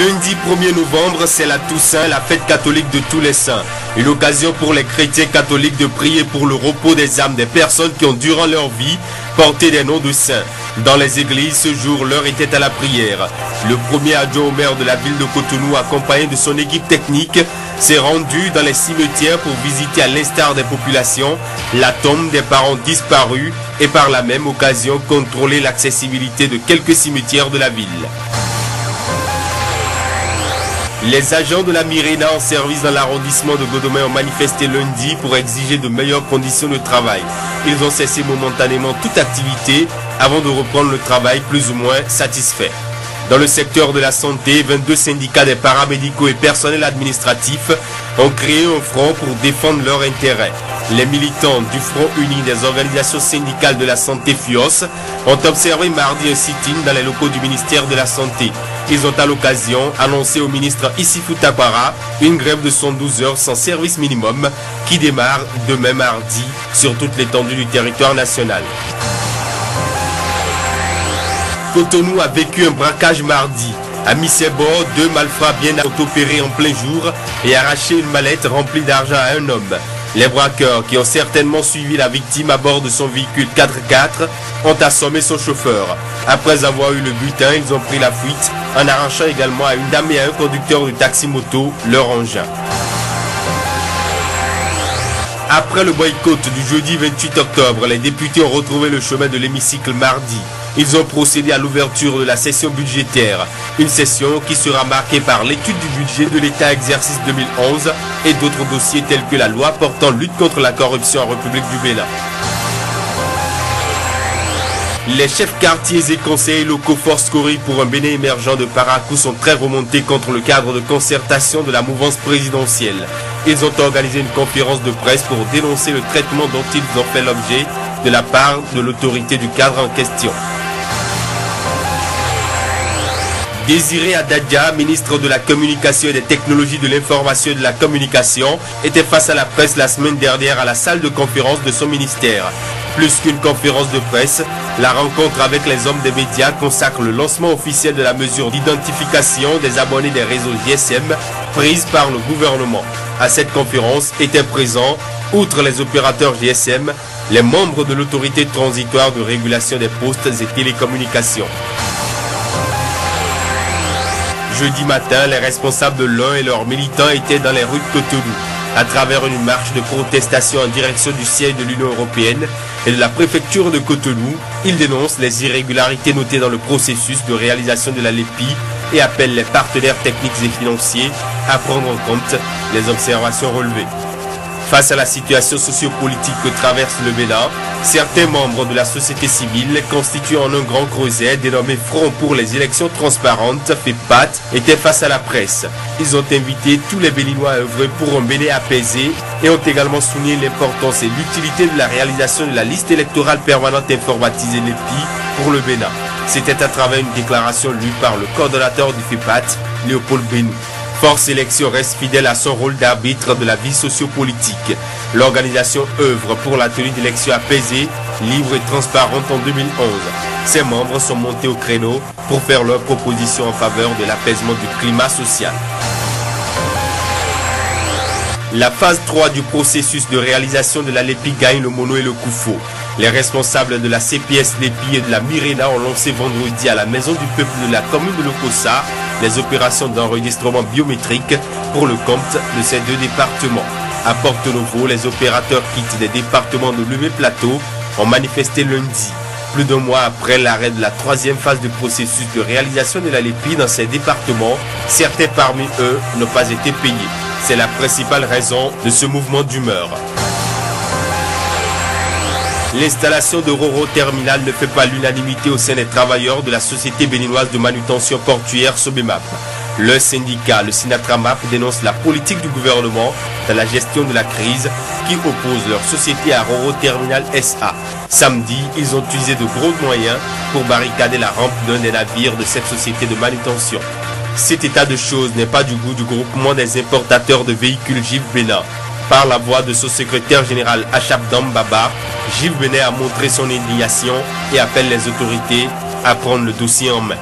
Lundi 1er novembre, c'est la Toussaint, la fête catholique de tous les saints. Une occasion pour les chrétiens catholiques de prier pour le repos des âmes des personnes qui ont durant leur vie porté des noms de saints. Dans les églises, ce jour, l'heure était à la prière. Le premier adjoint au maire de la ville de Cotonou, accompagné de son équipe technique, s'est rendu dans les cimetières pour visiter à l'instar des populations la tombe des parents disparus et par la même occasion contrôler l'accessibilité de quelques cimetières de la ville. Les agents de la Mirena en service dans l'arrondissement de Godomé ont manifesté lundi pour exiger de meilleures conditions de travail. Ils ont cessé momentanément toute activité avant de reprendre le travail plus ou moins satisfait. Dans le secteur de la santé, 22 syndicats des paramédicaux et personnels administratifs ont créé un front pour défendre leurs intérêts. Les militants du Front uni des organisations syndicales de la santé FUOS ont observé mardi un sit-in dans les locaux du ministère de la Santé. Ils ont à l'occasion annoncé au ministre Issifou Tapara une grève de 112 heures sans service minimum qui démarre demain mardi sur toute l'étendue du territoire national. Cotonou a vécu un braquage mardi. À Missebo, deux malfrats bien ont opéré en plein jour et arraché une mallette remplie d'argent à un homme. Les braqueurs, qui ont certainement suivi la victime à bord de son véhicule 4x4, ont assommé son chauffeur. Après avoir eu le butin, ils ont pris la fuite en arrachant également à une dame et à un conducteur de taxi-moto leur engin. Après le boycott du jeudi 28 octobre, les députés ont retrouvé le chemin de l'hémicycle mardi. Ils ont procédé à l'ouverture de la session budgétaire, une session qui sera marquée par l'étude du budget de l'État exercice 2011 et d'autres dossiers tels que la loi portant lutte contre la corruption en République du Bénin. Les chefs quartiers et conseillers locaux Force Cori pour un Bénin émergent de Parakou sont très remontés contre le cadre de concertation de la mouvance présidentielle. Ils ont organisé une conférence de presse pour dénoncer le traitement dont ils ont fait l'objet de la part de l'autorité du cadre en question. Désiré Adadja, ministre de la Communication et des Technologies de l'Information et de la Communication, était face à la presse la semaine dernière à la salle de conférence de son ministère. Plus qu'une conférence de presse, la rencontre avec les hommes des médias consacre le lancement officiel de la mesure d'identification des abonnés des réseaux GSM prise par le gouvernement. À cette conférence étaient présents, outre les opérateurs GSM, les membres de l'autorité transitoire de régulation des postes et télécommunications. Jeudi matin, les responsables de l'un et leurs militants étaient dans les rues de Cotonou. À travers une marche de protestation en direction du siège de l'Union européenne et de la préfecture de Cotonou, ils dénoncent les irrégularités notées dans le processus de réalisation de la LEPI et appellent les partenaires techniques et financiers à prendre en compte les observations relevées. Face à la situation sociopolitique que traverse le Bénin, certains membres de la société civile constituant un grand creuset dénommé Front pour les élections transparentes, FEPAT, étaient face à la presse. Ils ont invité tous les Béninois à œuvrer pour un Bénin apaisé et ont également souligné l'importance et l'utilité de la réalisation de la liste électorale permanente informatisée LEPI pour le Bénin. C'était à travers une déclaration lue par le coordonnateur du FEPAT, Léopold Benou. Force Élection reste fidèle à son rôle d'arbitre de la vie sociopolitique. L'organisation œuvre pour la tenue d'élections apaisées, libres et transparentes en 2011. Ses membres sont montés au créneau pour faire leurs propositions en faveur de l'apaisement du climat social. La phase 3 du processus de réalisation de la LEPI gagne le mono et le Koufo. Les responsables de la CPS LEPI et de la Mirena ont lancé vendredi à la Maison du Peuple de la commune de Lokossa les opérations d'enregistrement biométrique pour le compte de ces deux départements. À Porto-Novo, les opérateurs quittés des départements de Lemay-Plateau ont manifesté lundi. Plus d'un mois après l'arrêt de la troisième phase du processus de réalisation de la LEPI dans ces départements, certains parmi eux n'ont pas été payés. C'est la principale raison de ce mouvement d'humeur. L'installation de Roro Terminal ne fait pas l'unanimité au sein des travailleurs de la Société béninoise de manutention portuaire Sobemap. Le syndicat, le Sinatramap, dénonce la politique du gouvernement dans la gestion de la crise qui oppose leur société à Roro Terminal SA. Samedi, ils ont utilisé de gros moyens pour barricader la rampe d'un des navires de cette société de manutention. Cet état de choses n'est pas du goût du groupement des importateurs de véhicules GIF Bénin. Par la voix de son secrétaire général Achabdam Baba, Gilles Benet a montré son indignation et appelle les autorités à prendre le dossier en main.